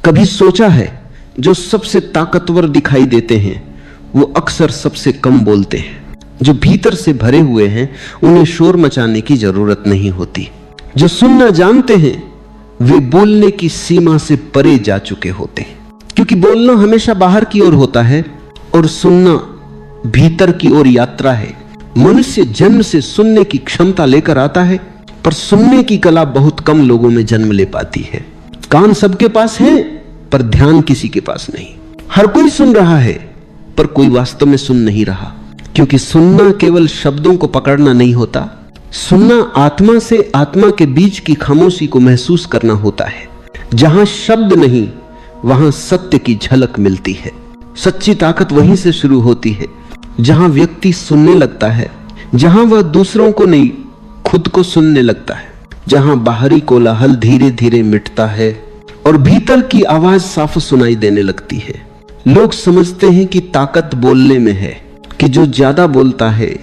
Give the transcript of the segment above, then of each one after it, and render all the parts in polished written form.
कभी सोचा है जो सबसे ताकतवर दिखाई देते हैं वो अक्सर सबसे कम बोलते हैं। जो भीतर से भरे हुए हैं उन्हें शोर मचाने की जरूरत नहीं होती। जो सुनना जानते हैं वे बोलने की सीमा से परे जा चुके होते हैं, क्योंकि बोलना हमेशा बाहर की ओर होता है और सुनना भीतर की ओर यात्रा है। मनुष्य जन्म से सुनने की क्षमता लेकर आता है, पर सुनने की कला बहुत कम लोगों में जन्म ले पाती है। कान सबके पास है पर ध्यान किसी के पास नहीं। हर कोई सुन रहा है पर कोई वास्तव में सुन नहीं रहा, क्योंकि सुनना केवल शब्दों को पकड़ना नहीं होता। सुनना आत्मा से आत्मा के बीच की खामोशी को महसूस करना होता है। जहां शब्द नहीं वहां सत्य की झलक मिलती है। सच्ची ताकत वहीं से शुरू होती है जहां व्यक्ति सुनने लगता है, जहां वह दूसरों को नहीं खुद को सुनने लगता है, जहां बाहरी कोलाहल धीरे धीरे मिटता है और भीतर की आवाज साफ सुनाई देने लगती है। लोग समझते हैं कि ताकत बोलने में है, कि जो ज्यादा बोलता है,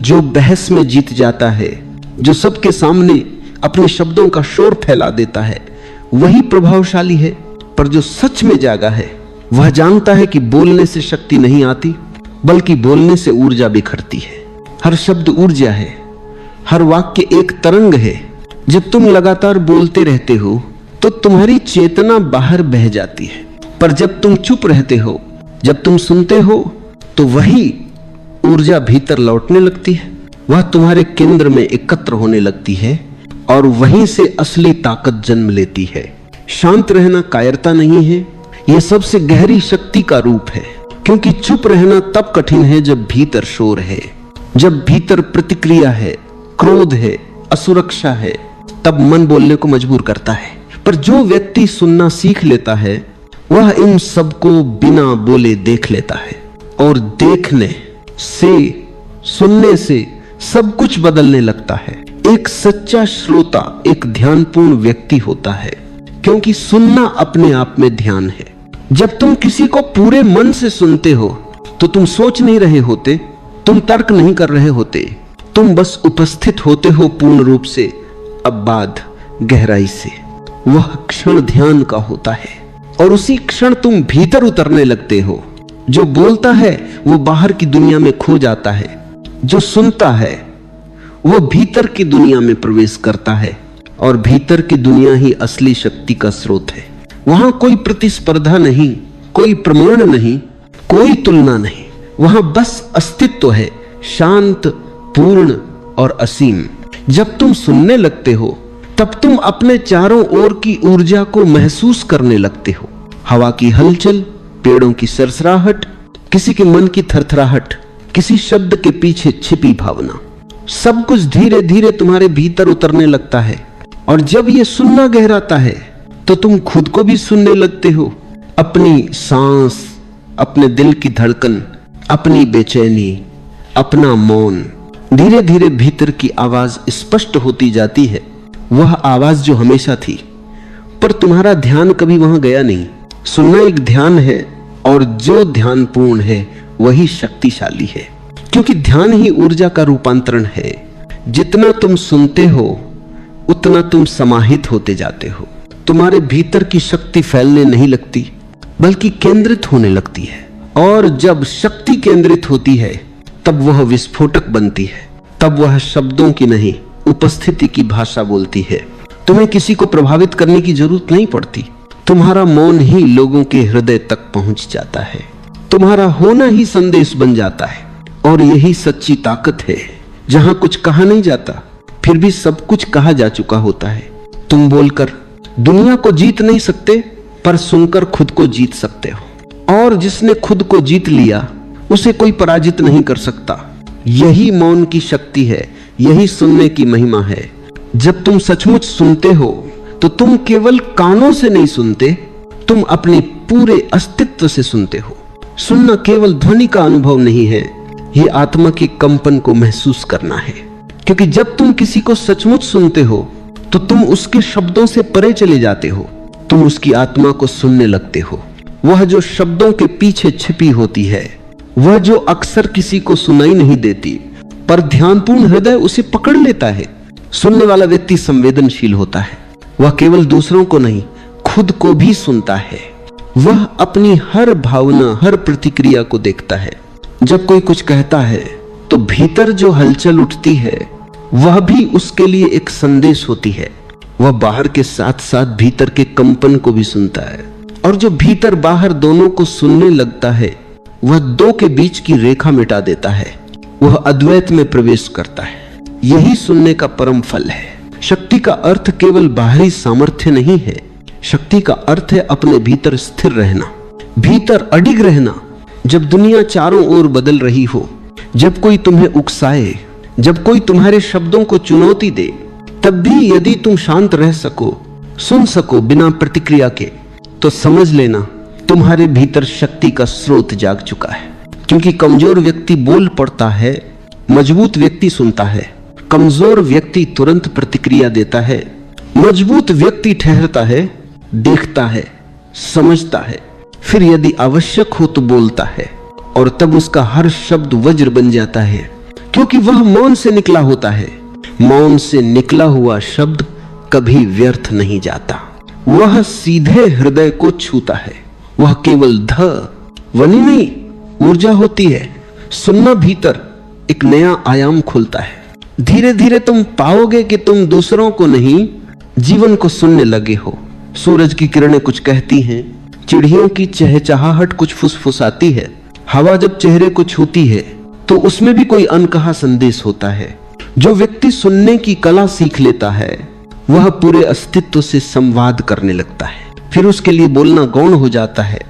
जो बहस में जीत जाता है, जो सबके सामने अपने शब्दों का शोर फैला देता है, वही प्रभावशाली है। पर जो सच में जागा है वह जानता है कि बोलने से शक्ति नहीं आती, बल्कि बोलने से ऊर्जा बिखरती है। हर शब्द ऊर्जा है, हर वाक्य एक तरंग है। जब तुम लगातार बोलते रहते हो तो तुम्हारी चेतना बाहर बह जाती है, पर जब तुम चुप रहते हो, जब तुम सुनते हो, तो वही ऊर्जा भीतर लौटने लगती है। वह तुम्हारे केंद्र में एकत्र होने लगती है और वहीं से असली ताकत जन्म लेती है। शांत रहना कायरता नहीं है, यह सबसे गहरी शक्ति का रूप है। क्योंकि चुप रहना तब कठिन है जब भीतर शोर है, जब भीतर प्रतिक्रिया है, क्रोध है, असुरक्षा है, तब मन बोलने को मजबूर करता है। पर जो व्यक्ति सुनना सीख लेता है वह इन सबको बिना बोले देख लेता है, और देखने से, सुनने से सब कुछ बदलने लगता है। एक सच्चा श्रोता एक ध्यानपूर्ण व्यक्ति होता है, क्योंकि सुनना अपने आप में ध्यान है। जब तुम किसी को पूरे मन से सुनते हो तो तुम सोच नहीं रहे होते, तुम तर्क नहीं कर रहे होते, तुम बस उपस्थित होते हो पूर्ण रूप से, अबाध गहराई से। वह क्षण ध्यान का होता है और उसी क्षण तुम भीतर उतरने लगते हो। जो बोलता है वो बाहर की दुनिया में खो जाता है, जो सुनता है वो भीतर की दुनिया में प्रवेश करता है, और भीतर की दुनिया ही असली शक्ति का स्रोत है। वहां कोई प्रतिस्पर्धा नहीं, कोई प्रमाण नहीं, कोई तुलना नहीं। वहां बस अस्तित्व है, शांत, पूर्ण और असीम। जब तुम सुनने लगते हो तब तुम अपने चारों ओर की ऊर्जा को महसूस करने लगते हो। हवा की हलचल, पेड़ों की सरसराहट, किसी के मन की थरथराहट, किसी शब्द के पीछे छिपी भावना, सब कुछ धीरे धीरे तुम्हारे भीतर उतरने लगता है। और जब ये सुनना गहराता है तो तुम खुद को भी सुनने लगते हो। अपनी सांस, अपने दिल की धड़कन, अपनी बेचैनी, अपना मौन। धीरे धीरे भीतर की आवाज स्पष्ट होती जाती है, वह आवाज जो हमेशा थी, पर तुम्हारा ध्यान कभी वहां गया नहीं। सुनना एक ध्यान है, और जो ध्यानपूर्ण है वही शक्तिशाली है, क्योंकि ध्यान ही ऊर्जा का रूपांतरण है। जितना तुम सुनते हो उतना तुम समाहित होते जाते हो। तुम्हारे भीतर की शक्ति फैलने नहीं लगती, बल्कि केंद्रित होने लगती है। और जब शक्ति केंद्रित होती है तब वह विस्फोटक बनती है। तब वह शब्दों की नहीं, उपस्थिति की भाषा बोलती है। तुम्हें किसी को प्रभावित करने की जरूरत नहीं पड़ती। तुम्हारा मौन ही लोगों के हृदय तक पहुंच जाता है। तुम्हारा होना ही संदेश बन जाता है। और यही सच्ची ताकत है, जहां कुछ कहा नहीं जाता फिर भी सब कुछ कहा जा चुका होता है। तुम बोलकर दुनिया को जीत नहीं सकते, पर सुनकर खुद को जीत सकते हो। और जिसने खुद को जीत लिया उसे कोई पराजित नहीं कर सकता। यही मौन की शक्ति है, यही सुनने की महिमा है। जब तुम सचमुच सुनते हो तो तुम केवल कानों से नहीं सुनते, तुम अपने पूरे अस्तित्व से सुनते हो। सुनना केवल ध्वनि का अनुभव नहीं है, यह आत्मा के कंपन को महसूस करना है। क्योंकि जब तुम किसी को सचमुच सुनते हो तो तुम उसके शब्दों से परे चले जाते हो, तुम उसकी आत्मा को सुनने लगते हो। वह जो शब्दों के पीछे छिपी होती है, वह जो अक्सर किसी को सुनाई नहीं देती, पर ध्यानपूर्ण हृदय उसे पकड़ लेता है। सुनने वाला व्यक्ति संवेदनशील होता है। वह केवल दूसरों को नहीं, खुद को भी सुनता है। वह अपनी हर भावना, हर प्रतिक्रिया को देखता है। जब कोई कुछ कहता है तो भीतर जो हलचल उठती है वह भी उसके लिए एक संदेश होती है। वह बाहर के साथ साथ भीतर के कंपन को भी सुनता है, और जो भीतर बाहर दोनों को सुनने लगता है वह दो के बीच की रेखा मिटा देता है। वह अद्वैत में प्रवेश करता है। यही सुनने का परम फल है। शक्ति का अर्थ केवल बाहरी सामर्थ्य नहीं है। शक्ति का अर्थ है अपने भीतर स्थिर रहना, भीतर अडिग रहना। जब दुनिया चारों ओर बदल रही हो, जब कोई तुम्हें उकसाए, जब कोई तुम्हारे शब्दों को चुनौती दे, तब भी यदि तुम शांत रह सको, सुन सको बिना प्रतिक्रिया के, तो समझ लेना तुम्हारे भीतर शक्ति का स्रोत जाग चुका है। क्योंकि कमजोर व्यक्ति बोल पड़ता है, मजबूत व्यक्ति सुनता है। कमजोर व्यक्ति तुरंत प्रतिक्रिया देता है, मजबूत व्यक्ति ठहरता है, देखता है, समझता है, फिर यदि आवश्यक हो तो बोलता है, और तब उसका हर शब्द वज्र बन जाता है, क्योंकि वह मौन से निकला होता है। मौन से निकला हुआ शब्द कभी व्यर्थ नहीं जाता। वह सीधे हृदय को छूता है। वह केवल ध्वनि नहीं, ऊर्जा होती है। सुनना भीतर एक नया आयाम खोलता है। धीरे धीरे तुम पाओगे कि तुम दूसरों को नहीं, जीवन को सुनने लगे हो। सूरज की किरणें कुछ कहती हैं, चिड़ियों की चहचहाहट कुछ फुसफुसाती है, हवा जब चेहरे को छूती है तो उसमें भी कोई अनकहा संदेश होता है। जो व्यक्ति सुनने की कला सीख लेता है वह पूरे अस्तित्व से संवाद करने लगता है। फिर उसके लिए बोलना गौण हो जाता है,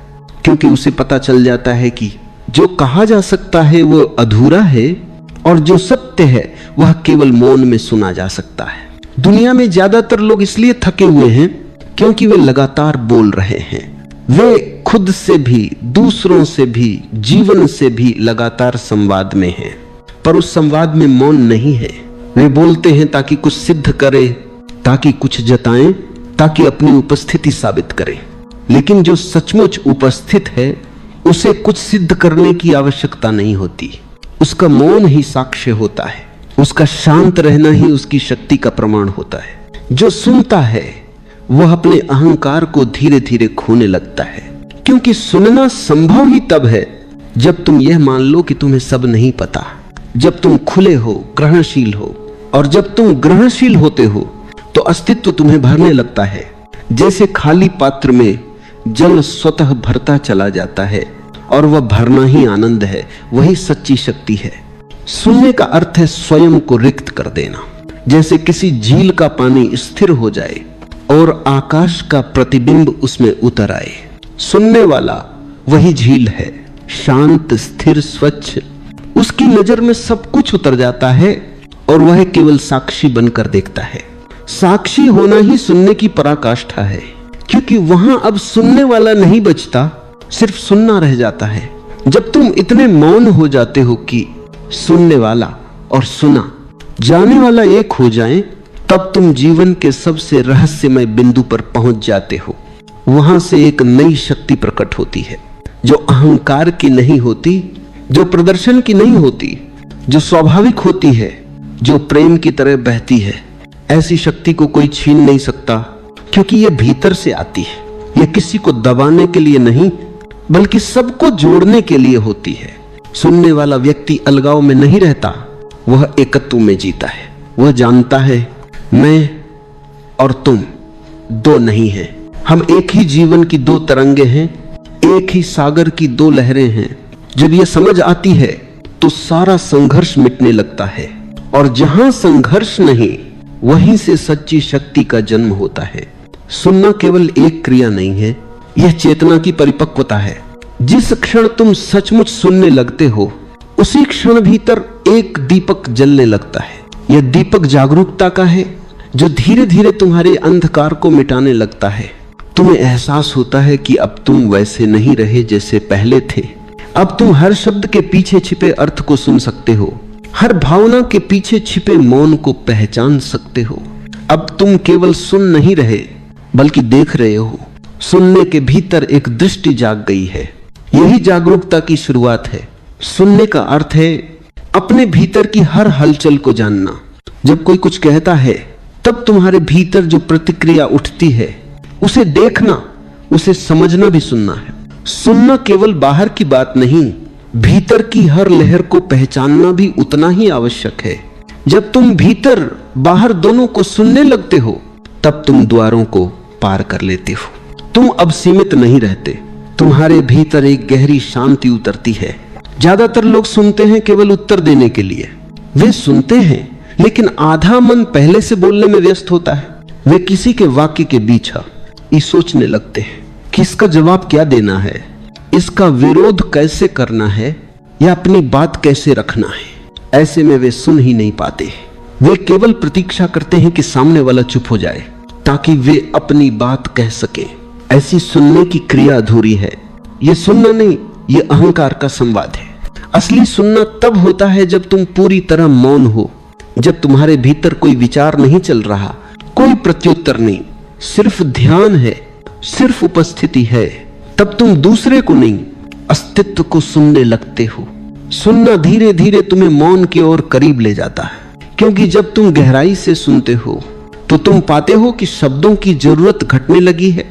क्योंकि उसे पता चल जाता है कि जो कहा जा सकता है वो अधूरा है, और जो सत्य है वह केवल मौन में सुना जा सकता है। दुनिया में ज्यादातर लोग इसलिए थके हुए हैं क्योंकि वे लगातार बोल रहे हैं। वे खुद से भी, दूसरों से भी, जीवन से भी लगातार संवाद में हैं, पर उस संवाद में मौन नहीं है। वे बोलते हैं ताकि कुछ सिद्ध करें, ताकि कुछ जताएं, ताकि अपनी उपस्थिति साबित करें। लेकिन जो सचमुच उपस्थित है उसे कुछ सिद्ध करने की आवश्यकता नहीं होती। उसका मौन ही साक्ष्य होता है। उसका शांत रहना ही उसकी शक्ति का प्रमाण होता है। जो सुनता है वह अपने अहंकार को धीरे धीरे खोने लगता है, क्योंकि सुनना संभव ही तब है जब तुम यह मान लो कि तुम्हें सब नहीं पता, जब तुम खुले हो, ग्रहणशील हो। और जब तुम ग्रहणशील होते हो तो अस्तित्व तुम्हें भरने लगता है। जैसे खाली पात्र में जल स्वतः भरता चला जाता है, और वह भरना ही आनंद है। वही सच्ची शक्ति है। सुनने का अर्थ है स्वयं को रिक्त कर देना। जैसे किसी झील का पानी स्थिर हो जाए और आकाश का प्रतिबिंब उसमें उतर आए। सुनने वाला वही झील है, शांत, स्थिर, स्वच्छ। उसकी नजर में सब कुछ उतर जाता है और वह केवल साक्षी बनकर देखता है। साक्षी होना ही सुनने की पराकाष्ठा है, क्योंकि वहां अब सुनने वाला नहीं बचता, सिर्फ सुनना रह जाता है। जब तुम इतने मौन हो जाते हो कि सुनने वाला और सुना जाने वाला एक हो जाएं, तब तुम जीवन के सबसे रहस्यमय बिंदु पर पहुंच जाते हो। वहां से एक नई शक्ति प्रकट होती है, जो अहंकार की नहीं होती, जो प्रदर्शन की नहीं होती, जो स्वाभाविक होती है, जो प्रेम की तरह बहती है। ऐसी शक्ति को कोई छीन नहीं सकता, क्योंकि यह भीतर से आती है। यह किसी को दबाने के लिए नहीं, बल्कि सबको जोड़ने के लिए होती है। सुनने वाला व्यक्ति अलगाव में नहीं रहता, वह एकत्व में जीता है। वह जानता है मैं और तुम दो नहीं हैं, हम एक ही जीवन की दो तरंगे हैं, एक ही सागर की दो लहरें हैं। जब यह समझ आती है तो सारा संघर्ष मिटने लगता है, और जहां संघर्ष नहीं वहीं से सच्ची शक्ति का जन्म होता है। सुनना केवल एक क्रिया नहीं है, यह चेतना की परिपक्वता है। जिस क्षण तुम सचमुच सुनने लगते हो उसी क्षण भीतर एक दीपक जलने लगता है। यह दीपक जागरूकता का है, जो धीरे धीरे तुम्हारे अंधकार को मिटाने लगता है। तुम्हें एहसास होता है कि अब तुम वैसे नहीं रहे जैसे पहले थे। अब तुम हर शब्द के पीछे छिपे अर्थ को सुन सकते हो, हर भावना के पीछे छिपे मौन को पहचान सकते हो। अब तुम केवल सुन नहीं रहे बल्कि देख रहे हो। सुनने के भीतर एक दृष्टि जाग गई है। यही जागरूकता की शुरुआत है। सुनने का अर्थ है अपने भीतर की हर हलचल को जानना। जब कोई कुछ कहता है तब तुम्हारे भीतर जो प्रतिक्रिया उठती है उसे देखना, उसे समझना भी सुनना है। सुनना केवल बाहर की बात नहीं, भीतर की हर लहर को पहचानना भी उतना ही आवश्यक है। जब तुम भीतर बाहर दोनों को सुनने लगते हो, तब तुम द्वारों को पार कर लेते हो। तुम अब सीमित नहीं रहते, तुम्हारे भीतर एक गहरी शांति उतरती है। ज्यादातर लोग सुनते हैं केवल उत्तर देने के लिए। वे सुनते हैं, लेकिन आधा मन पहले से बोलने में व्यस्त होता है। वे किसी के वाक्य के बीच ये सोचने लगते हैं कि इसका जवाब क्या देना है, इसका विरोध कैसे करना है, या अपनी बात कैसे रखना है। ऐसे में वे सुन ही नहीं पाते। वे केवल प्रतीक्षा करते हैं कि सामने वाला चुप हो जाए ताकि वे अपनी बात कह सके। ऐसी सुनने की क्रिया अधूरी है। यह सुनना नहीं, यह अहंकार का संवाद है। असली सुनना तब होता है जब तुम पूरी तरह मौन हो, जब तुम्हारे भीतर कोई विचार नहीं चल रहा, कोई प्रत्युत्तर नहीं, सिर्फ ध्यान है, सिर्फ उपस्थिति है। तब तुम दूसरे को नहीं, अस्तित्व को सुनने लगते हो। सुनना धीरे धीरे तुम्हें मौन की ओर करीब ले जाता है, क्योंकि जब तुम गहराई से सुनते हो तो तुम पाते हो कि शब्दों की जरूरत घटने लगी है।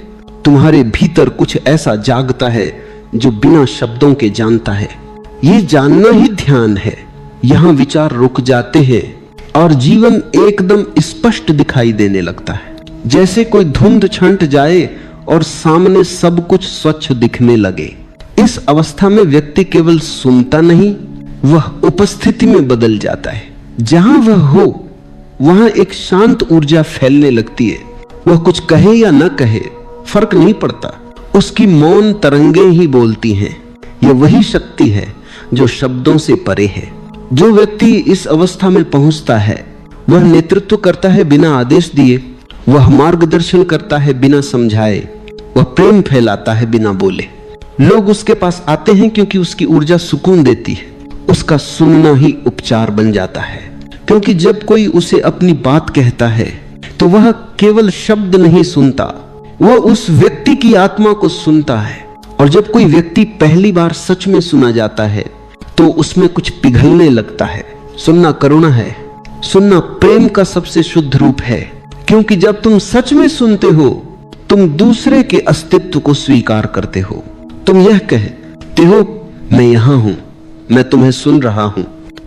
तुम्हारे भीतर कुछ ऐसा जागता है जो बिना शब्दों के जानता है। ये जानना ही ध्यान है। यहाँ विचार रुक जाते हैं और जीवन एकदम स्पष्ट दिखाई देने लगता है, जैसे कोई धुंध छंट जाए और सामने सब कुछ स्वच्छ दिखने लगे। इस अवस्था में व्यक्ति केवल सुनता नहीं, वह उपस्थिति में बदल जाता है। जहां वह हो वहां एक शांत ऊर्जा फैलने लगती है। वह कुछ कहे या न कहे फर्क नहीं पड़ता, उसकी मौन तरंगें ही बोलती हैं। यह वही शक्ति है जो शब्दों से परे है। जो व्यक्ति इस अवस्था में पहुंचता है वह नेतृत्व करता है बिना आदेश दिए, वह मार्गदर्शन करता है बिना समझाए, वह प्रेम फैलाता है बिना बोले। लोग उसके पास आते हैं क्योंकि उसकी ऊर्जा सुकून देती है। उसका सुनना ही उपचार बन जाता है, क्योंकि जब कोई उसे अपनी बात कहता है तो वह केवल शब्द नहीं सुनता, वह उस व्यक्ति की आत्मा को सुनता है। और जब कोई व्यक्ति पहली बार सच में सुना जाता है तो उसमें कुछ पिघलने लगता है। सुनना करुणा है, सुनना प्रेम का सबसे शुद्ध रूप है, क्योंकि जब तुम सच में सुनते हो तुम दूसरे के अस्तित्व को स्वीकार करते हो। तुम यह कहते हो, मैं यहां हूं, मैं तुम्हें सुन रहा हूं,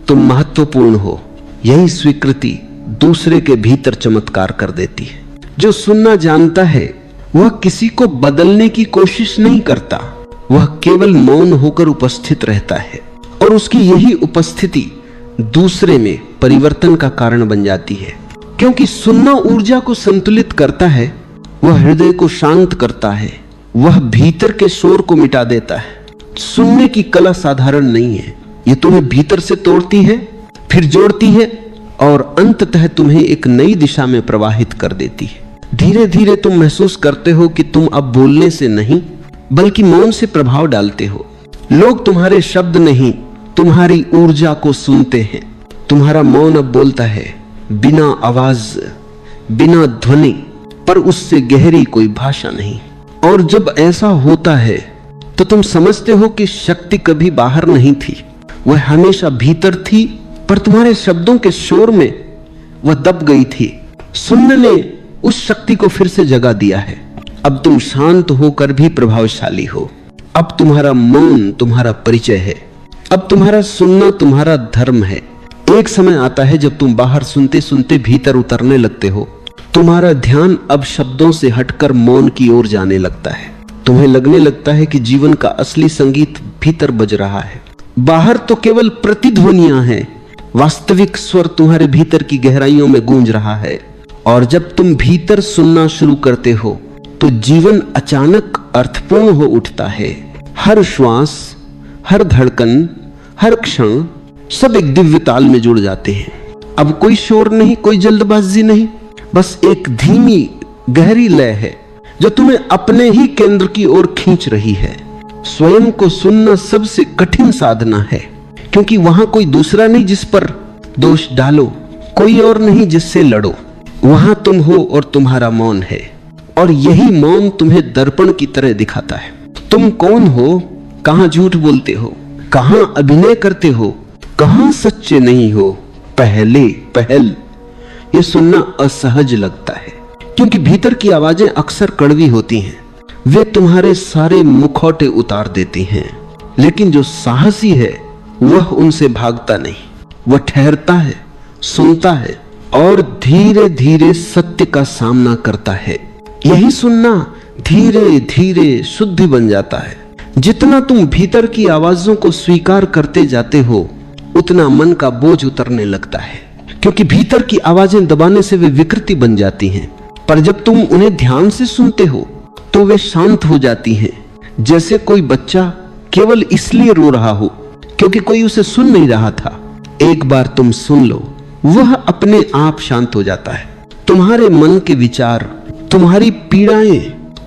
तुम महत्वपूर्ण हो। यही स्वीकृति दूसरे के भीतर चमत्कार कर देती है। जो सुनना जानता है वह किसी को बदलने की कोशिश नहीं करता, वह केवल मौन होकर उपस्थित रहता है, और उसकी यही उपस्थिति दूसरे में परिवर्तन का कारण बन जाती है। क्योंकि सुनना ऊर्जा को संतुलित करता है, वह हृदय को शांत करता है, वह भीतर के शोर को मिटा देता है। सुनने की कला साधारण नहीं है। यह तुम्हें भीतर से तोड़ती है, फिर जोड़ती है और अंततः तुम्हें एक नई दिशा में प्रवाहित कर देती है। धीरे धीरे तुम महसूस करते हो कि तुम अब बोलने से नहीं बल्कि मौन से प्रभाव डालते हो। लोग तुम्हारे शब्द नहीं, तुम्हारी ऊर्जा को सुनते हैं। तुम्हारा मौन अब बोलता है, बिना आवाज, बिना ध्वनि, पर उससे गहरी कोई भाषा नहीं। और जब ऐसा होता है तो तुम समझते हो कि शक्ति कभी बाहर नहीं थी, वह हमेशा भीतर थी, पर तुम्हारे शब्दों के शोर में वह दब गई थी। सुनने ने उस शक्ति को फिर से जगा दिया है। अब तुम शांत होकर भी प्रभावशाली हो। अब तुम्हारा मौन तुम्हारा परिचय है। अब तुम्हारा सुनना तुम्हारा धर्म है। एक समय आता है जब तुम बाहर सुनते सुनते भीतर उतरने लगते हो। तुम्हारा ध्यान अब शब्दों से हटकर मौन की ओर जाने लगता है। तुम्हें लगने लगता है कि जीवन का असली संगीत भीतर बज रहा है। बाहर तो केवल प्रतिध्वनियां हैं, वास्तविक स्वर तुम्हारे भीतर की गहराइयों में गूंज रहा है। और जब तुम भीतर सुनना शुरू करते हो तो जीवन अचानक अर्थपूर्ण हो उठता है। हर श्वास, हर धड़कन, हर क्षण सब एक दिव्य ताल में जुड़ जाते हैं। अब कोई शोर नहीं, कोई जल्दबाजी नहीं, बस एक धीमी गहरी लय है जो तुम्हें अपने ही केंद्र की ओर खींच रही है। स्वयं को सुनना सबसे कठिन साधना है, क्योंकि वहां कोई दूसरा नहीं जिस पर दोष डालो, कोई और नहीं जिससे लड़ो। वहां तुम हो और तुम्हारा मौन है, और यही मौन तुम्हें दर्पण की तरह दिखाता है। तुम कौन हो, कहां झूठ बोलते हो, कहां अभिनय करते हो, कहां सच्चे नहीं हो। पहल ये सुनना असहज लगता है, क्योंकि भीतर की आवाजें अक्सर कड़वी होती हैं, वे तुम्हारे सारे मुखौटे उतार देती हैं। लेकिन जो साहसी है वह उनसे भागता नहीं, वह ठहरता है, सुनता है और धीरे धीरे सत्य का सामना करता है। यही सुनना धीरे धीरे शुद्धि बन जाता है। जितना तुम भीतर की आवाजों को स्वीकार करते जाते हो उतना मन का बोझ उतरने लगता है, क्योंकि भीतर की आवाजें दबाने से वे विकृति बन जाती हैं। पर जब तुम उन्हें ध्यान से सुनते हो तो वे शांत हो जाती हैं, जैसे कोई बच्चा केवल इसलिए रो रहा हो क्योंकि कोई उसे सुन नहीं रहा था। एक बार तुम सुन लो, वह अपने आप शांत हो जाता है। तुम्हारे मन के विचार, तुम्हारी पीड़ाएं,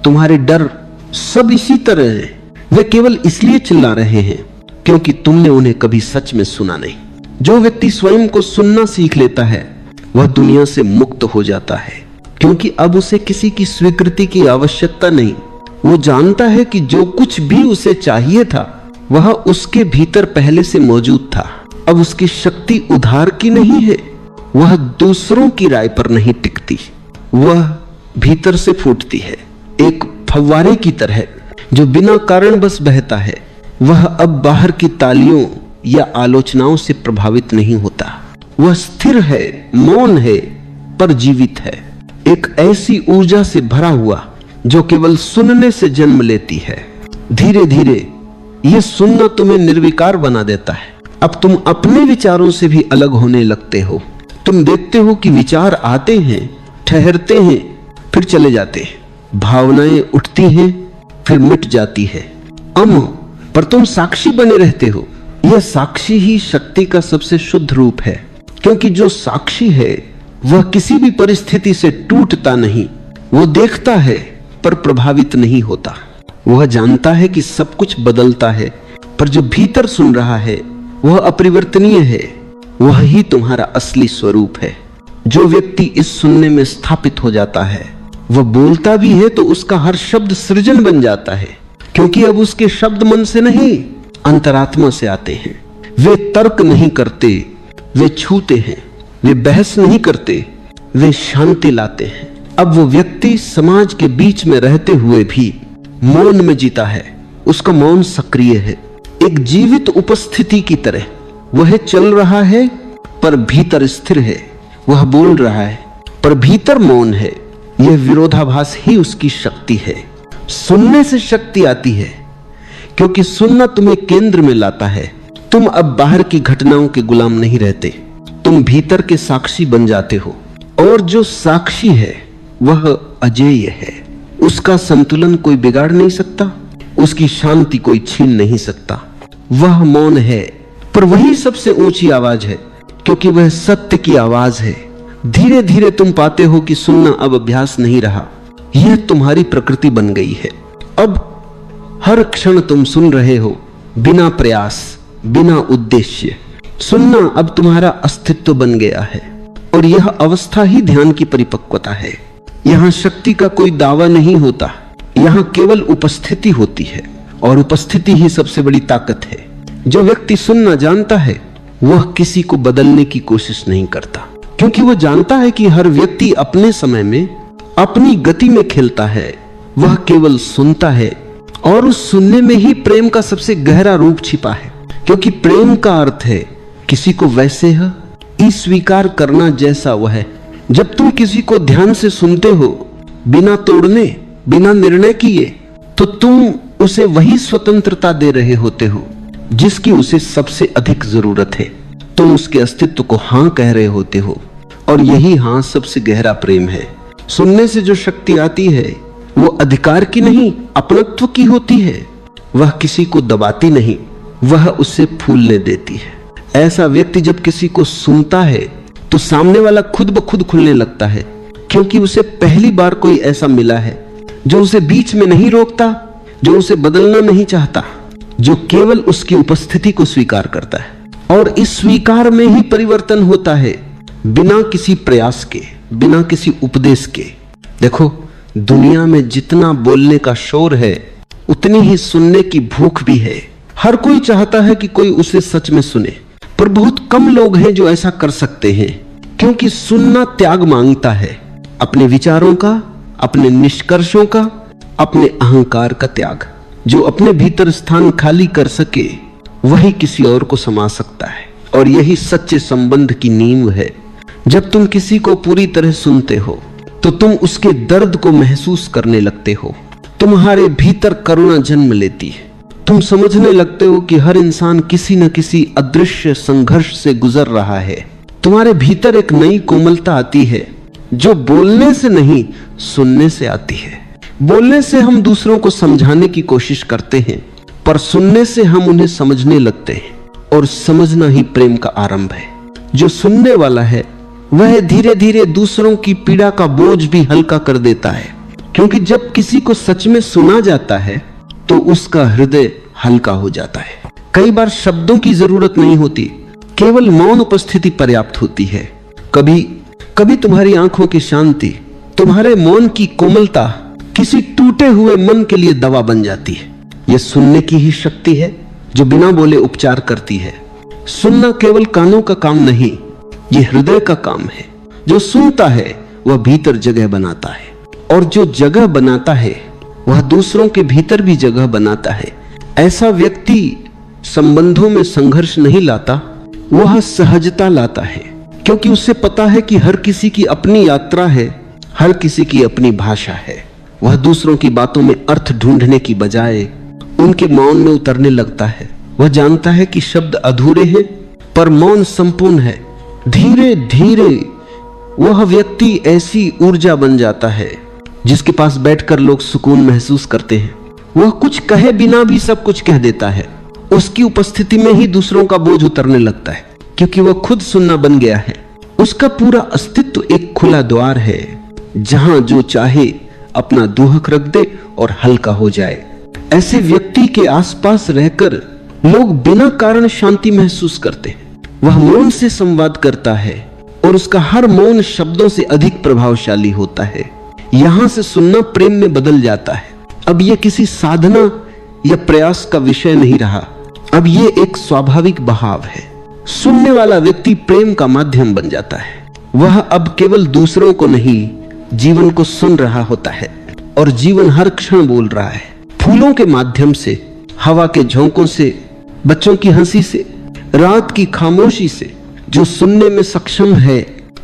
तुम्हारे डर सब इसी तरह हैं। वे केवल इसलिए चिल्ला रहे हैं क्योंकि तुमने उन्हें कभी सच में सुना नहीं। जो व्यक्ति स्वयं को सुनना सीख लेता है वह दुनिया से मुक्त हो जाता है, क्योंकि अब उसे किसी की स्वीकृति की आवश्यकता नहीं। वो जानता है कि जो कुछ भी उसे चाहिए था वह उसके भीतर पहले से मौजूद था। अब उसकी शक्ति उधार की नहीं है, वह दूसरों की राय पर नहीं टिकती, वह भीतर से फूटती है। एक फव्वारे की तरह जो बिना कारण बस बहता है, वह अब बाहर की तालियों या आलोचनाओं से प्रभावित नहीं होता। वह स्थिर है, मौन है, पर जीवित है, एक ऐसी ऊर्जा से भरा हुआ जो केवल सुनने से जन्म लेती है। धीरे धीरे यह सुनना तुम्हें निर्विकार बना देता है। अब तुम अपने विचारों से भी अलग होने लगते हो। तुम देखते हो कि विचार आते हैं, ठहरते हैं, फिर चले जाते हैं। भावनाएं उठती हैं, फिर मिट जाती है। पर तुम साक्षी बने रहते हो। यह साक्षी ही शक्ति का सबसे शुद्ध रूप है, क्योंकि जो साक्षी है वह किसी भी परिस्थिति से टूटता नहीं। वो देखता है पर प्रभावित नहीं होता। वह जानता है कि सब कुछ बदलता है, पर जो भीतर सुन रहा है वह अपरिवर्तनीय है। वह ही तुम्हारा असली स्वरूप है। जो व्यक्ति इस सुनने में स्थापित हो जाता है वह बोलता भी है तो उसका हर शब्द सृजन बन जाता है, क्योंकि अब उसके शब्द मन से नहीं अंतरात्मा से आते हैं। वे तर्क नहीं करते, वे छूते हैं। वे बहस नहीं करते, वे शांति लाते हैं। अब वो व्यक्ति समाज के बीच में रहते हुए भी मौन में जीता है। उसका मौन सक्रिय है, एक जीवित उपस्थिति की तरह। वह चल रहा है पर भीतर स्थिर है। वह बोल रहा है पर भीतर मौन है। यह विरोधाभास ही उसकी शक्ति है। सुनने से शक्ति आती है, क्योंकि सुनना तुम्हें केंद्र में लाता है। तुम अब बाहर की घटनाओं के गुलाम नहीं रहते, तुम भीतर के साक्षी बन जाते हो। और जो साक्षी है वह अजेय है। उसका संतुलन कोई बिगाड़ नहीं सकता, उसकी शांति कोई छीन नहीं सकता। वह मौन है, पर वही सबसे ऊंची आवाज है, क्योंकि वह सत्य की आवाज है। धीरे धीरे तुम पाते हो कि सुनना अब अभ्यास नहीं रहा, यह तुम्हारी प्रकृति बन गई है। अब हर क्षण तुम सुन रहे हो, बिना प्रयास, बिना उद्देश्य। सुनना अब तुम्हारा अस्तित्व बन गया है, और यह अवस्था ही ध्यान की परिपक्वता है। यहां शक्ति का कोई दावा नहीं होता, यहां केवल उपस्थिति होती है, और उपस्थिति ही सबसे बड़ी ताकत है। जो व्यक्ति सुनना जानता है वह किसी को बदलने की कोशिश नहीं करता, क्योंकि वह जानता है कि हर व्यक्ति अपने समय में अपनी गति में खेलता है। वह केवल सुनता है, और उस सुनने में ही प्रेम का सबसे गहरा रूप छिपा है। क्योंकि प्रेम का अर्थ है किसी को वैसे ही स्वीकार करना जैसा वह है। जब तुम किसी को ध्यान से सुनते हो, बिना तोड़ने, बिना निर्णय किए, तो तुम उसे वही स्वतंत्रता दे रहे होते हो जिसकी उसे सबसे अधिक जरूरत है। तुम उसके अस्तित्व को हां कह रहे होते हो, और यही हां सबसे गहरा प्रेम है। सुनने से जो शक्ति आती है वो अधिकार की नहीं, अपनत्व की होती है। वह किसी को दबाती नहीं, वह उसे फूलने देती है। ऐसा व्यक्ति जब किसी को सुनता है तो सामने वाला खुद ब खुद खुलने लगता है, क्योंकि उसे पहली बार कोई ऐसा मिला है जो उसे बीच में नहीं रोकता, जो उसे बदलना नहीं चाहता, जो केवल उसकी उपस्थिति को स्वीकार करता है। और इस स्वीकार में ही परिवर्तन होता है, बिना किसी प्रयास के, बिना किसी उपदेश के। देखो, दुनिया में जितना बोलने का शोर है उतनी ही सुनने की भूख भी है। हर कोई चाहता है कि कोई उसे सच में सुने, पर बहुत कम लोग हैं जो ऐसा कर सकते हैं, क्योंकि सुनना त्याग मांगता है। अपने विचारों का, अपने निष्कर्षों का, अपने अहंकार का त्याग। जो अपने भीतर स्थान खाली कर सके वही किसी और को समा सकता है, और यही सच्चे संबंध की नींव है। जब तुम किसी को पूरी तरह सुनते हो तो तुम उसके दर्द को महसूस करने लगते हो। तुम्हारे भीतर करुणा जन्म लेती है। तुम समझने लगते हो कि हर इंसान किसी न किसी अदृश्य संघर्ष से गुजर रहा है। तुम्हारे भीतर एक नई कोमलता आती है जो बोलने से नहीं, सुनने से आती है। बोलने से हम दूसरों को समझाने की कोशिश करते हैं, पर सुनने से हम उन्हें समझने लगते हैं, और समझना ही प्रेम का आरंभ है। जो सुनने वाला है वह धीरे धीरे दूसरों की पीड़ा का बोझ भी हल्का कर देता है, क्योंकि जब किसी को सच में सुना जाता है तो उसका हृदय हल्का हो जाता है। कई बार शब्दों की जरूरत नहीं होती, केवल मौन उपस्थिति पर्याप्त होती है। कभी तुम्हारी आंखों की शांति, तुम्हारे मौन की कोमलता किसी टूटे हुए मन के लिए दवा बन जाती है। यह सुनने की ही शक्ति है जो बिना बोले उपचार करती है। सुनना केवल कानों का काम नहीं, यह हृदय का काम है। जो सुनता है वह भीतर जगह बनाता है, और जो जगह बनाता है वह दूसरों के भीतर भी जगह बनाता है। ऐसा व्यक्ति संबंधों में संघर्ष नहीं लाता, वह सहजता लाता है, क्योंकि उसे पता है कि हर किसी की अपनी यात्रा है, हर किसी की अपनी भाषा है। वह दूसरों की बातों में अर्थ ढूंढने की बजाय उनके मौन में उतरने लगता है। वह जानता है कि शब्द अधूरे हैं पर मौन संपूर्ण है। धीरे धीरे वह व्यक्ति ऐसी ऊर्जा बन जाता है जिसके पास बैठकर लोग सुकून महसूस करते हैं। वह कुछ कहे बिना भी सब कुछ कह देता है। उसकी उपस्थिति में ही दूसरों का बोझ उतरने लगता है, क्योंकि वह खुद सुनना बन गया है। उसका पूरा अस्तित्व एक खुला द्वार है जहां जो चाहे अपना दुहक रख दे और हल्का हो जाए। ऐसे व्यक्ति के आसपास रहकर लोग बिना कारण शांति महसूस करते हैं। वह मौन से संवाद करता है और उसका हर मौन शब्दों से अधिक प्रभावशाली होता है। यहां से सुनना प्रेम में बदल जाता है। अब यह किसी साधना या प्रयास का विषय नहीं रहा, अब यह एक स्वाभाविक बहाव है। सुनने वाला व्यक्ति प्रेम का माध्यम बन जाता है। वह अब केवल दूसरों को नहीं, जीवन को सुन रहा होता है, और जीवन हर क्षण बोल रहा है। फूलों के माध्यम से, हवा के झोंकों से, बच्चों की हंसी से, रात की खामोशी से जो सुनने में सक्षम है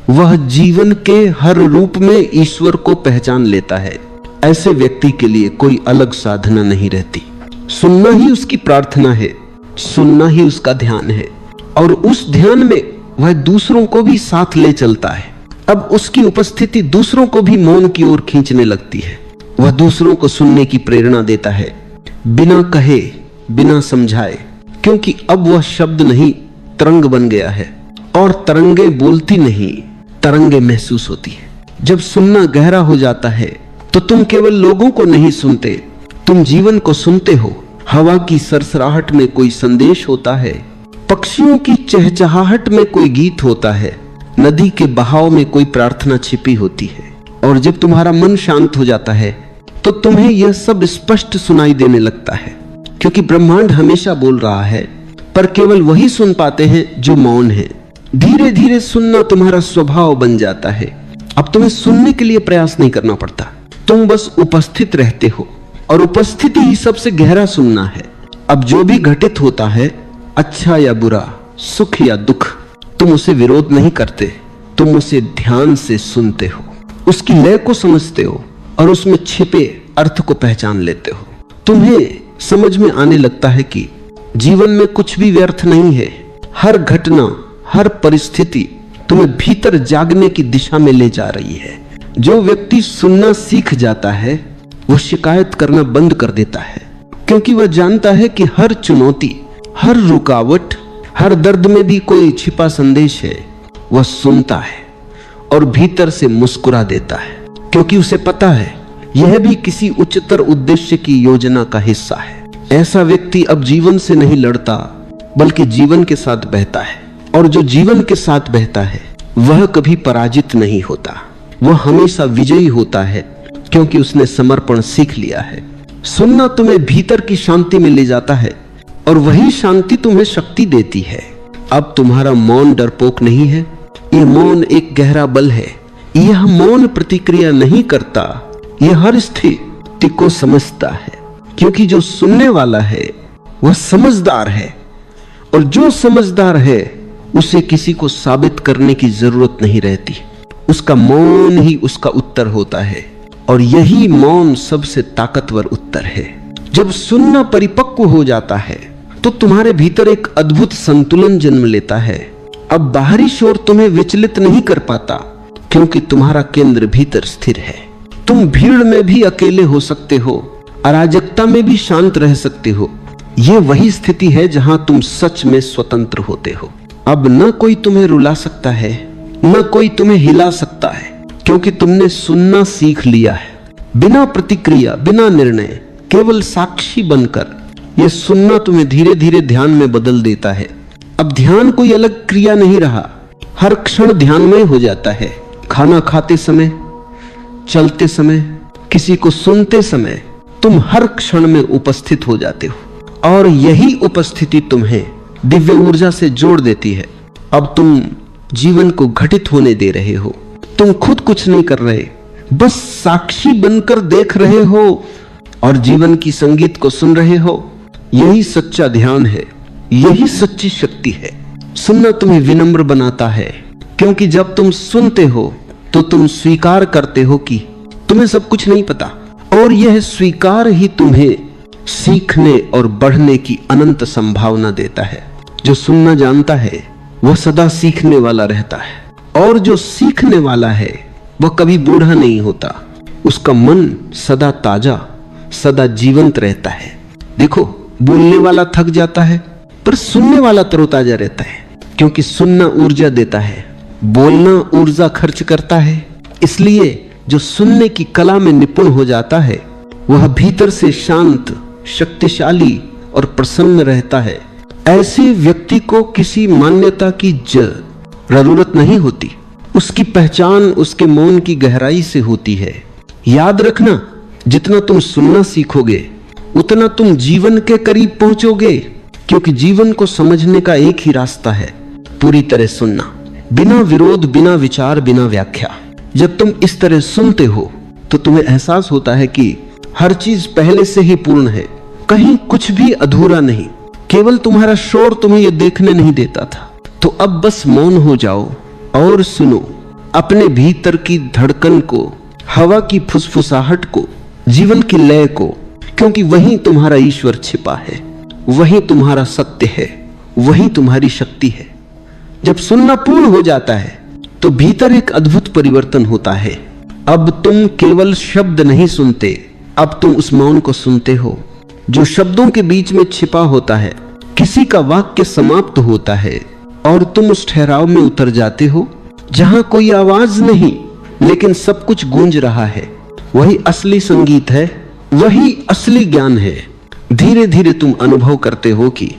वह जीवन के हर रूप में ईश्वर को पहचान लेता है। ऐसे व्यक्ति के लिए कोई अलग साधना नहीं रहती। सुनना ही उसकी प्रार्थना है, सुनना ही उसका ध्यान है, और उस ध्यान में वह दूसरों को भी साथ ले चलता है। अब उसकी उपस्थिति दूसरों को भी मौन की ओर खींचने लगती है। वह दूसरों को सुनने की प्रेरणा देता है, बिना कहे, बिना समझाए, क्योंकि अब वह शब्द नहीं, तरंग बन गया है। और तरंगे बोलती नहीं, तरंगे महसूस होती है। जब सुनना गहरा हो जाता है तो तुम केवल लोगों को नहीं सुनते, तुम जीवन को सुनते हो। हवा की सरसराहट में कोई संदेश होता है, पक्षियों की चहचहाहट में कोई गीत होता है, नदी के बहाव में कोई प्रार्थना छिपी होती है। और जब तुम्हारा मन शांत हो जाता है तो तुम्हें यह सब स्पष्ट सुनाई देने लगता है, क्योंकि ब्रह्मांड हमेशा बोल रहा है, पर केवल वही सुन पाते हैं जो मौन है। धीरे धीरे सुनना तुम्हारा स्वभाव बन जाता है। अब तुम्हें सुनने के लिए प्रयास नहीं करना पड़ता, तुम बस उपस्थित रहते हो, और उपस्थिति ही सबसे गहरा सुनना है। अब जो भी घटित होता है, अच्छा या बुरा, सुख या दुख, तुम उसे विरोध नहीं करते, तुम उसे ध्यान से सुनते हो, उसकी लय को समझते हो और उसमें छिपे अर्थ को पहचान लेते हो। तुम्हें समझ में आने लगता है कि जीवन में कुछ भी व्यर्थ नहीं है। हर घटना, हर परिस्थिति तुम्हें भीतर जागने की दिशा में ले जा रही है। जो व्यक्ति सुनना सीख जाता है वह शिकायत करना बंद कर देता है, क्योंकि वह जानता है कि हर चुनौती, हर रुकावट, हर दर्द में भी कोई छिपा संदेश है। वह सुनता है और भीतर से मुस्कुरा देता है, क्योंकि उसे पता है यह भी किसी उच्चतर उद्देश्य की योजना का हिस्सा है। ऐसा व्यक्ति अब जीवन से नहीं लड़ता, बल्कि जीवन के साथ बहता है, और जो जीवन के साथ बहता है वह कभी पराजित नहीं होता, वह हमेशा विजयी होता है, क्योंकि उसने समर्पण सीख लिया है। सुनना तुम्हें भीतर की शांति में ले जाता है, और वही शांति तुम्हें शक्ति देती है। अब तुम्हारा मौन डरपोक नहीं है, ये मौन एक गहरा बल है, यह मौन प्रतिक्रिया नहीं करता, यह हर स्थिति को समझता है, क्योंकि जो सुनने वाला है वह समझदार है, और जो समझदार है उसे किसी को साबित करने की जरूरत नहीं रहती। उसका मौन ही उसका उत्तर होता है, और यही मौन सबसे ताकतवर उत्तर है। जब सुनना परिपक्व हो जाता है तो तुम्हारे भीतर एक अद्भुत संतुलन जन्म लेता है। अब बाहरी शोर तुम्हें विचलित नहीं कर पाता, क्योंकि तुम्हारा केंद्र भीतर स्थिर है। तुम भीड़ में भी अकेले हो सकते हो, अराजकता में भी शांत रह सकते हो। यह वही स्थिति है जहां तुम सच में स्वतंत्र होते हो। अब न कोई तुम्हें रुला सकता है, न कोई तुम्हें हिला सकता है, क्योंकि तुमने सुनना सीख लिया है। बिना प्रतिक्रिया, बिना निर्णय, केवल साक्षी बनकर यह सुनना तुम्हें धीरे धीरे ध्यान में बदल देता है। अब ध्यान कोई अलग क्रिया नहीं रहा, हर क्षण ध्यानमय हो जाता है। खाना खाते समय, चलते समय, किसी को सुनते समय तुम हर क्षण में उपस्थित हो जाते हो, और यही उपस्थिति तुम्हें दिव्य ऊर्जा से जोड़ देती है। अब तुम जीवन को घटित होने दे रहे हो। तुम खुद कुछ नहीं कर रहे, बस साक्षी बनकर देख रहे हो और जीवन की संगीत को सुन रहे हो। यही सच्चा ध्यान है, यही सच्ची शक्ति है। सुनना तुम्हें विनम्र बनाता है, क्योंकि जब तुम सुनते हो तो तुम स्वीकार करते हो कि तुम्हें सब कुछ नहीं पता, और यह स्वीकार ही तुम्हें सीखने और बढ़ने की अनंत संभावना देता है। जो सुनना जानता है वह सदा सीखने वाला रहता है, और जो सीखने वाला है वह कभी बूढ़ा नहीं होता। उसका मन सदा ताजा, सदा जीवंत रहता है। देखो, बोलने वाला थक जाता है, पर सुनने वाला तरोताजा रहता है, क्योंकि सुनना ऊर्जा देता है, बोलना ऊर्जा खर्च करता है। इसलिए जो सुनने की कला में निपुण हो जाता है वह भीतर से शांत, शक्तिशाली और प्रसन्न रहता है। ऐसे व्यक्ति को किसी मान्यता की जरूरत नहीं होती। उसकी पहचान उसके मौन की गहराई से होती है। याद रखना, जितना तुम सुनना सीखोगे उतना तुम जीवन के करीब पहुंचोगे, क्योंकि जीवन को समझने का एक ही रास्ता है, पूरी तरह सुनना, बिना विरोध, बिना विचार, बिना व्याख्या। जब तुम इस तरह सुनते हो तो तुम्हें एहसास होता है कि हर चीज पहले से ही पूर्ण है, कहीं कुछ भी अधूरा नहीं। केवल तुम्हारा शोर तुम्हें यह देखने नहीं देता था। तो अब बस मौन हो जाओ और सुनो अपने भीतर की धड़कन को, हवा की फुसफुसाहट को, जीवन की लय को, क्योंकि वहीं तुम्हारा ईश्वर छिपा है, वहीं तुम्हारा सत्य है, वहीं तुम्हारी शक्ति है। जब सुनना पूर्ण हो जाता है तो भीतर एक अद्भुत परिवर्तन होता है। अब तुम केवल शब्द नहीं सुनते, अब तुम उस मौन को सुनते हो जो शब्दों के बीच में छिपा होता है। किसी का वाक्य समाप्त होता है और तुम उस ठहराव में उतर जाते हो जहां कोई आवाज नहीं, लेकिन सब कुछ गूंज रहा है। वही असली संगीत है, वही असली ज्ञान है। धीरे धीरे तुम अनुभव करते हो कि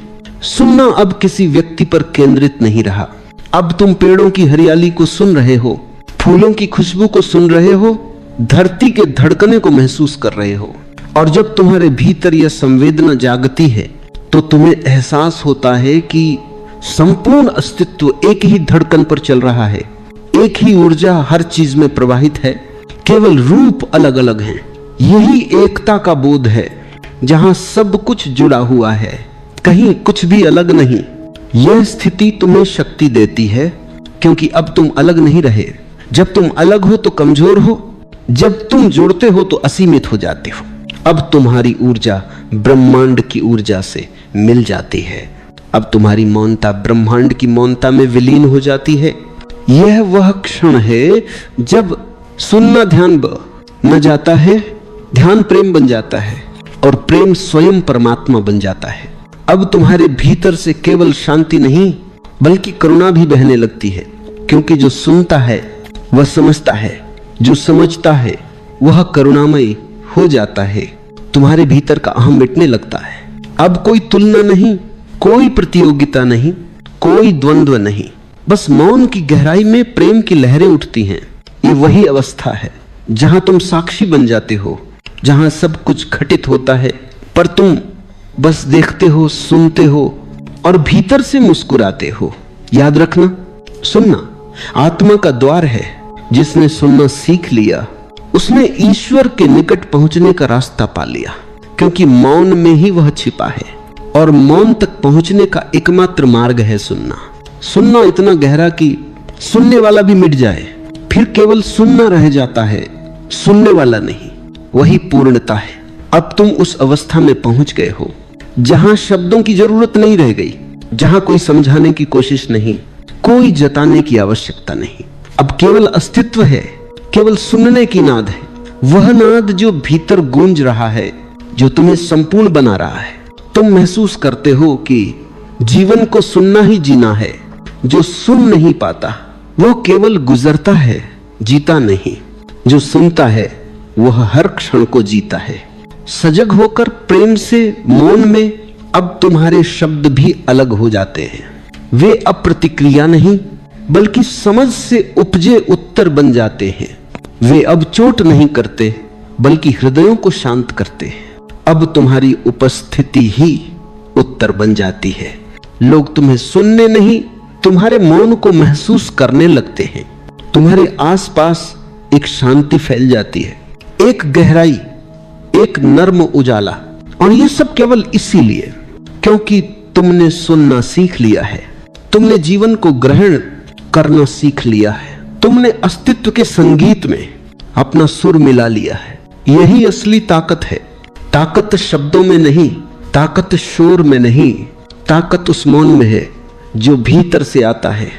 सुनना अब किसी व्यक्ति पर केंद्रित नहीं रहा। अब तुम पेड़ों की हरियाली को सुन रहे हो, फूलों की खुशबू को सुन रहे हो, धरती के धड़कने को महसूस कर रहे हो। और जब तुम्हारे भीतर यह संवेदना जागती है तो तुम्हें एहसास होता है कि संपूर्ण अस्तित्व एक ही धड़कन पर चल रहा है, एक ही ऊर्जा हर चीज में प्रवाहित है, केवल रूप अलग अलग हैं। यही एकता का बोध है, जहां सब कुछ जुड़ा हुआ है, कहीं कुछ भी अलग नहीं। यह स्थिति तुम्हें शक्ति देती है, क्योंकि अब तुम अलग नहीं रहे। जब तुम अलग हो तो कमजोर हो, जब तुम जुड़ते हो तो असीमित हो जाते हो। अब तुम्हारी ऊर्जा ब्रह्मांड की ऊर्जा से मिल जाती है। अब तुम्हारी मौनता ब्रह्मांड की मौनता में विलीन हो जाती है। यह वह क्षण है जब सुनना ध्यान बन जाता है, ध्यान प्रेम बन जाता है, और प्रेम स्वयं परमात्मा बन जाता है। अब तुम्हारे भीतर से केवल शांति नहीं बल्कि करुणा भी बहने लगती है, क्योंकि जो सुनता है वह समझता है, जो समझता है वह करुणामय हो जाता है। तुम्हारे भीतर का अहम मिटने लगता है। अब कोई तुलना नहीं, कोई प्रतियोगिता नहीं, कोई द्वंद्व नहीं, बस मौन की गहराई में प्रेम की लहरें उठती हैं। ये वही अवस्था है जहां तुम साक्षी बन जाते हो, जहां सब कुछ घटित होता है, पर तुम बस देखते हो, सुनते हो और भीतर से मुस्कुराते हो। याद रखना, सुनना आत्मा का द्वार है, जिसने सुनना सीख लिया उसने ईश्वर के निकट पहुंचने का रास्ता पा लिया, क्योंकि मौन में ही वह छिपा है और मौन तक पहुंचने का एकमात्र मार्ग है सुनना। सुनना इतना गहरा कि सुनने वाला भी मिट जाए, फिर केवल सुनना रह जाता है, सुनने वाला नहीं। वही पूर्णता है। अब तुम उस अवस्था में पहुंच गए हो जहां शब्दों की जरूरत नहीं रह गई, जहां कोई समझाने की कोशिश नहीं, कोई जताने की आवश्यकता नहीं। अब केवल अस्तित्व है, केवल सुनने की नाद है, वह नाद जो भीतर गूंज रहा है, जो तुम्हें संपूर्ण बना रहा है। तुम महसूस करते हो कि जीवन को सुनना ही जीना है। जो सुन नहीं पाता वह केवल गुजरता है, जीता नहीं। जो सुनता है वह हर क्षण को जीता है। सजग होकर प्रेम से मौन में अब तुम्हारे शब्द भी अलग हो जाते हैं। वे अब प्रतिक्रिया नहीं बल्कि समझ से उपजे उत्तर बन जाते हैं। वे अब चोट नहीं करते बल्कि हृदयों को शांत करते हैं। अब तुम्हारी उपस्थिति ही उत्तर बन जाती है। लोग तुम्हें सुनने नहीं, तुम्हारे मौन को महसूस करने लगते हैं। तुम्हारे आसपास एक शांति फैल जाती है, एक गहराई, एक नर्म उजाला। और यह सब केवल इसीलिए क्योंकि तुमने सुनना सीख लिया है। तुमने जीवन को ग्रहण करना सीख लिया है। तुमने अस्तित्व के संगीत में अपना सुर मिला लिया है। यही असली ताकत है। ताकत शब्दों में नहीं, ताकत शोर में नहीं, ताकत उस मौन में है जो भीतर से आता है।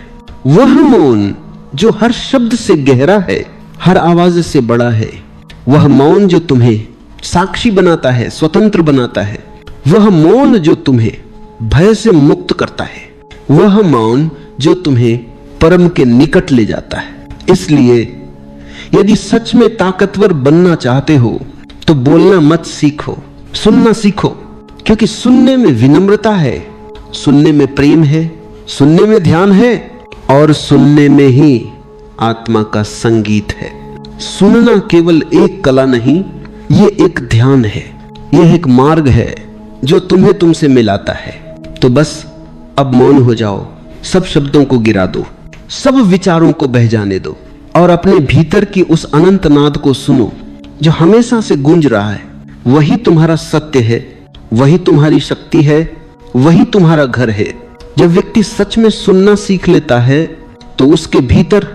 वह मौन जो हर शब्द से गहरा है, हर आवाज से बड़ा है। वह मौन जो तुम्हें साक्षी बनाता है, स्वतंत्र बनाता है। वह मौन जो तुम्हें भय से मुक्त करता है। वह मौन जो तुम्हें परम के निकट ले जाता है। इसलिए यदि सच में ताकतवर बनना चाहते हो तो बोलना मत सीखो, सुनना सीखो। क्योंकि सुनने में विनम्रता है, सुनने में प्रेम है, सुनने में ध्यान है और सुनने में ही आत्मा का संगीत है। सुनना केवल एक कला नहीं, ये एक ध्यान है, यह एक मार्ग है जो तुम्हें तुमसे मिलाता है। तो बस अब मौन हो जाओ, सब शब्दों को गिरा दो, सब विचारों को बह जाने दो और अपने भीतर की उस अनंत नाद को सुनो जो हमेशा से गूंज रहा है। वही तुम्हारा सत्य है, वही तुम्हारी शक्ति है, वही तुम्हारा घर है। जब व्यक्ति सच में सुनना सीख लेता है तो उसके भीतर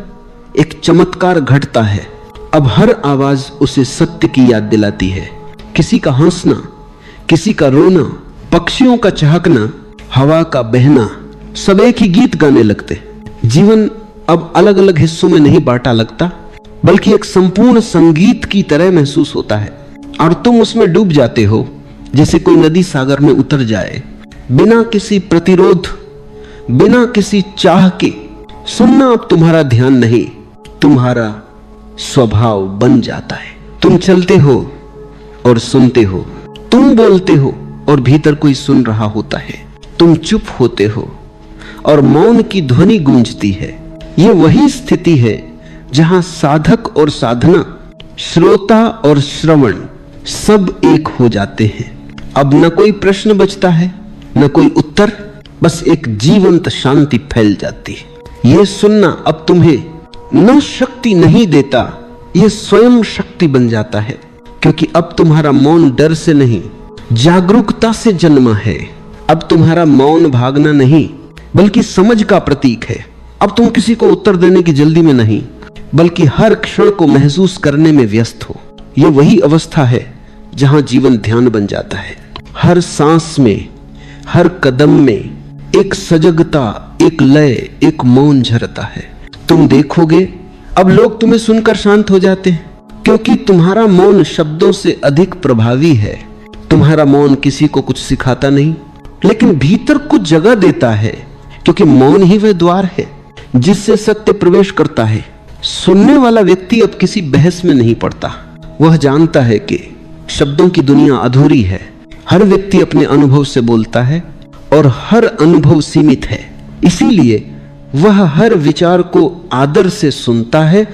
एक चमत्कार घटता है। अब हर आवाज उसे सत्य की याद दिलाती है। किसी का हंसना, किसी का रोना, पक्षियों का चहकना, हवा का बहना, सब एक ही गीत गाने लगते। जीवन अब अलग अलग हिस्सों में नहीं बांटा लगता बल्कि एक संपूर्ण संगीत की तरह महसूस होता है और तुम उसमें डूब जाते हो जैसे कोई नदी सागर में उतर जाए, बिना किसी प्रतिरोध, बिना किसी चाह के। सुनना अब तुम्हारा ध्यान नहीं, तुम्हारा स्वभाव बन जाता है। तुम चलते हो और सुनते हो, तुम बोलते हो और भीतर कोई सुन रहा होता है। तुम चुप होते हो और मौन की ध्वनि गूंजती है। यह वही स्थिति है जहां साधक और साधना, श्रोता और श्रवण सब एक हो जाते हैं। अब न कोई प्रश्न बचता है, न कोई उत्तर, बस एक जीवंत शांति फैल जाती है। यह सुनना अब तुम्हें न शक्ति नहीं देता, यह स्वयं शक्ति बन जाता है। क्योंकि अब तुम्हारा मौन डर से नहीं, जागरूकता से जन्मा है। अब तुम्हारा मौन भागना नहीं बल्कि समझ का प्रतीक है। अब तुम किसी को उत्तर देने की जल्दी में नहीं बल्कि हर क्षण को महसूस करने में व्यस्त हो। यह वही अवस्था है जहां जीवन ध्यान बन जाता है। हर सांस में, हर कदम में एक सजगता, एक लय, एक मौन झरता है। तुम देखोगे अब लोग तुम्हें सुनकर शांत हो जाते हैं क्योंकि तुम्हारा मौन शब्दों से अधिक प्रभावी है। तुम्हारा मौन किसी को कुछ सिखाता नहीं लेकिन भीतर कुछ जगह देता है, क्योंकि मौन ही वह द्वार है जिससे सत्य प्रवेश करता है। सुनने वाला व्यक्ति अब किसी बहस में नहीं पड़ता। वह जानता है कि शब्दों की दुनिया अधूरी है। हर व्यक्ति अपने अनुभव से बोलता है और हर अनुभव सीमित है। इसीलिए वह हर विचार को आदर से सुनता है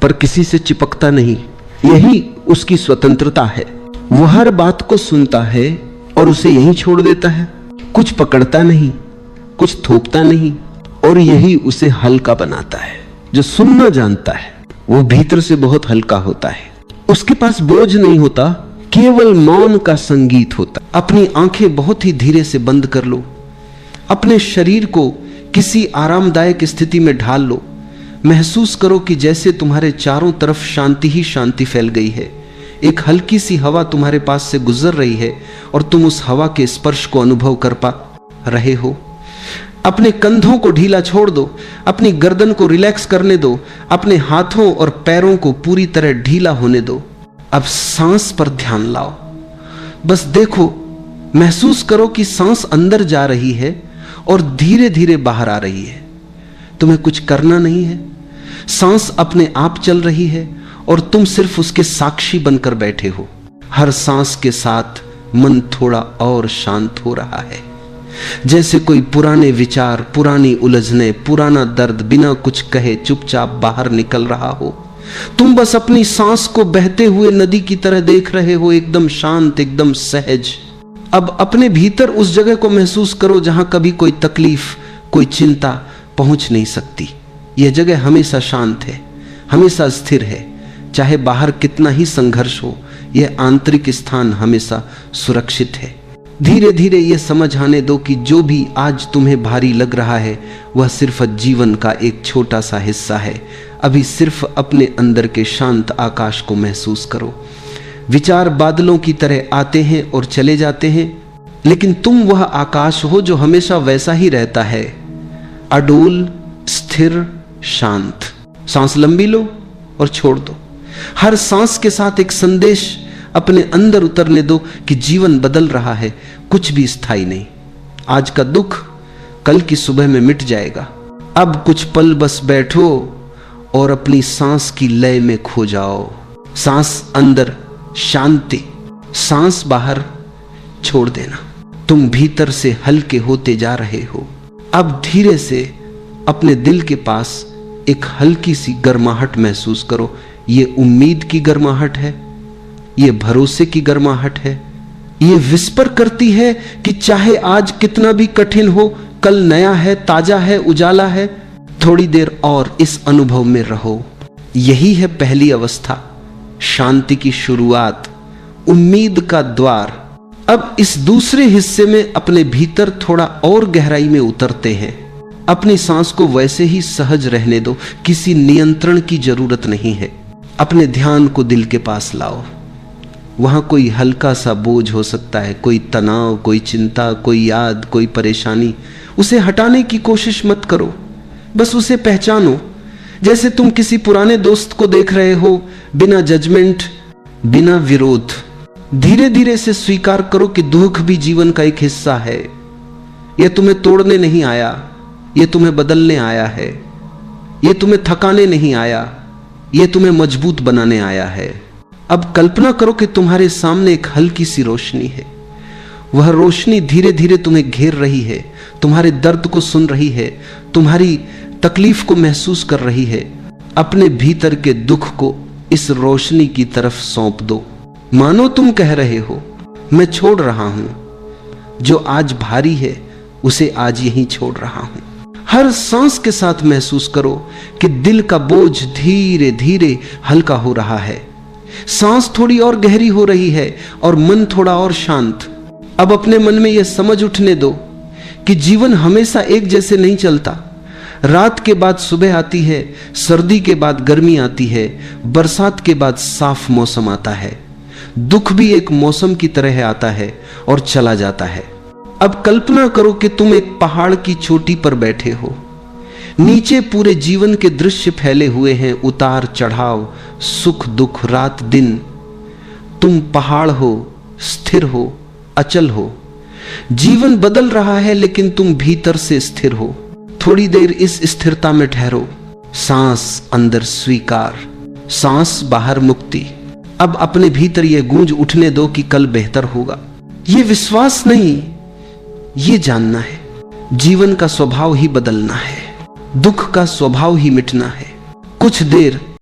पर किसी से चिपकता नहीं। यही उसकी स्वतंत्रता है। वह हर बात को सुनता है और उसे यहीं छोड़ देता है। कुछ पकड़ता नहीं, कुछ थोपता नहीं, और यही उसे हल्का बनाता है। जो सुनना जानता है वो भीतर से बहुत हल्का होता है। उसके पास बोझ नहीं होता, केवल मौन का संगीत होता। अपनी आंखें बहुत ही धीरे से बंद कर लो, अपने शरीर को किसी आरामदायक स्थिति में ढाल लो। महसूस करो कि जैसे तुम्हारे चारों तरफ शांति ही शांति फैल गई है। एक हल्की सी हवा तुम्हारे पास से गुजर रही है और तुम उस हवा के स्पर्श को अनुभव कर पा रहे हो। अपने कंधों को ढीला छोड़ दो, अपनी गर्दन को रिलैक्स करने दो, अपने हाथों और पैरों को पूरी तरह ढीला होने दो। अब सांस पर ध्यान लाओ। बस देखो, महसूस करो कि सांस अंदर जा रही है और धीरे धीरे बाहर आ रही है। तुम्हें कुछ करना नहीं है, सांस अपने आप चल रही है और तुम सिर्फ उसके साक्षी बनकर बैठे हो। हर सांस के साथ मन थोड़ा और शांत हो रहा है, जैसे कोई पुराने विचार, पुरानी उलझने, पुराना दर्द बिना कुछ कहे चुपचाप बाहर निकल रहा हो। तुम बस अपनी सांस को बहते हुए नदी की तरह देख रहे हो, एकदम शांत, एकदम सहज। अब अपने भीतर उस जगह को महसूस करो जहां कभी कोई तकलीफ, कोई चिंता पहुंच नहीं सकती। यह जगह हमेशा शांत है, हमेशा स्थिर है। चाहे बाहर कितना ही संघर्ष हो, यह आंतरिक स्थान हमेशा सुरक्षित है। धीरे धीरे यह समझ आने दो कि जो भी आज तुम्हें भारी लग रहा है वह सिर्फ जीवन का एक छोटा सा हिस्सा है। अभी सिर्फ अपने अंदर के शांत आकाश को महसूस करो। विचार बादलों की तरह आते हैं और चले जाते हैं, लेकिन तुम वह आकाश हो जो हमेशा वैसा ही रहता है, अडोल, स्थिर, शांत। सांस लंबी लो और छोड़ दो। हर सांस के साथ एक संदेश अपने अंदर उतरने दो कि जीवन बदल रहा है, कुछ भी स्थायी नहीं। आज का दुख कल की सुबह में मिट जाएगा। अब कुछ पल बस बैठो और अपनी सांस की लय में खो जाओ। सांस अंदर शांति, सांस बाहर छोड़ देना। तुम भीतर से हल्के होते जा रहे हो। अब धीरे से अपने दिल के पास एक हल्की सी गर्माहट महसूस करो। ये उम्मीद की गर्माहट है, ये भरोसे की गर्माहट है। ये विस्पर करती है कि चाहे आज कितना भी कठिन हो, कल नया है, ताजा है, उजाला है। थोड़ी देर और इस अनुभव में रहो। यही है पहली अवस्था, शांति की शुरुआत, उम्मीद का द्वार। अब इस दूसरे हिस्से में अपने भीतर थोड़ा और गहराई में उतरते हैं। अपनी सांस को वैसे ही सहज रहने दो, किसी नियंत्रण की जरूरत नहीं है। अपने ध्यान को दिल के पास लाओ। वहां कोई हल्का सा बोझ हो सकता है, कोई तनाव, कोई चिंता, कोई याद, कोई परेशानी। उसे हटाने की कोशिश मत करो, बस उसे पहचानो। जैसे तुम किसी पुराने दोस्त को देख रहे हो, बिना जजमेंट, बिना विरोध। धीरे धीरे से स्वीकार करो कि दुख भी जीवन का एक हिस्सा है। यह तुम्हें तोड़ने नहीं आया, यह तुम्हें बदलने आया है। यह तुम्हें थकाने नहीं आया, यह तुम्हें मजबूत बनाने आया है। अब कल्पना करो कि तुम्हारे सामने एक हल्की सी रोशनी है। वह रोशनी धीरे धीरे तुम्हें घेर रही है, तुम्हारे दर्द को सुन रही है, तुम्हारी तकलीफ को महसूस कर रही है। अपने भीतर के दुख को इस रोशनी की तरफ सौंप दो। मानो तुम कह रहे हो, मैं छोड़ रहा हूं, जो आज भारी है उसे आज यहीं छोड़ रहा हूं। हर सांस के साथ महसूस करो कि दिल का बोझ धीरे धीरे हल्का हो रहा है। सांस थोड़ी और गहरी हो रही है और मन थोड़ा और शांत। अब अपने मन में यह समझ उठने दो कि जीवन हमेशा एक जैसे नहीं चलता। रात के बाद सुबह आती है, सर्दी के बाद गर्मी आती है, बरसात के बाद साफ मौसम आता है। दुख भी एक मौसम की तरह आता है और चला जाता है। अब कल्पना करो कि तुम एक पहाड़ की चोटी पर बैठे हो। नीचे पूरे जीवन के दृश्य फैले हुए हैं, उतार चढ़ाव, सुख दुख, रात दिन। तुम पहाड़ हो, स्थिर हो, अचल हो। जीवन बदल रहा है लेकिन तुम भीतर से स्थिर हो। थोड़ी देर इस स्थिरता में ठहरो। सांस अंदर स्वीकार, सांस बाहर मुक्ति। अब अपने भीतर यह गूंज उठने दो कि कल बेहतर होगा। यह विश्वास नहीं, ये जानना है जीवन का स्वभाव ही बदलना है, दुख का स्वभाव ही मिटना है। कुछ देर